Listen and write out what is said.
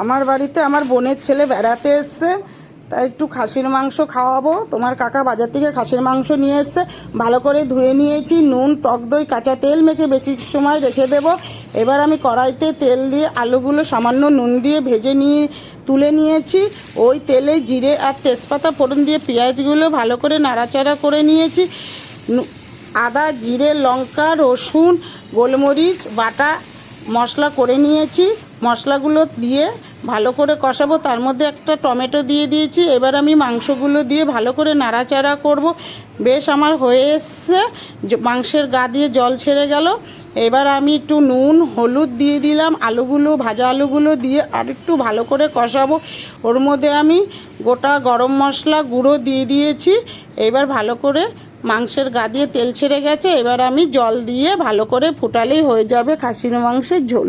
আমার বাড়িতে আমার বোনের ছেলে বেড়াতে এসছে, তাই একটু খাসির মাংস খাওয়াবো। তোমার কাকা বাজার থেকে খাসির মাংস নিয়ে এসছে, ভালো করে ধুয়ে নিয়েছি। নুন, টক দই, কাঁচা তেল মেখে বেশি সময় রেখে দেবো। এবার আমি কড়াইতে তেল দিয়ে আলুগুলো সামান্য নুন দিয়ে ভেজে নিয়ে তুলে নিয়েছি। ওই তেলে জিরে আর তেজপাতা ফোড়ন দিয়ে পেঁয়াজগুলো ভালো করে নাড়াচাড়া করে নিয়েছি। আদা, জিরে, লঙ্কা, রসুন, গোলমরিচ বাটা মশলা করে নিয়েছি। মশলাগুলো দিয়ে ভালো করে কষাবো। তার মধ্যে একটা টমেটো দিয়ে দিয়েছি। এবার আমি মাংসগুলো দিয়ে ভালো করে নাড়াচাড়া করব। বেশ আমার হয়ে এসছে, মাংসের গা দিয়ে জল ছেড়ে গেল। এবার আমি একটু নুন, হলুদ দিয়ে দিলাম। আলুগুলো, ভাজা আলুগুলো দিয়ে আর একটু ভালো করে কষাবো। ওর মধ্যে আমি গোটা গরম মশলা গুঁড়ো দিয়ে দিয়েছি। এবার ভালো করে মাংসের গা দিয়ে তেল ছেড়ে গেছে। এবার আমি জল দিয়ে ভালো করে ফুটালেই হয়ে যাবে খাসির মাংসের ঝোল।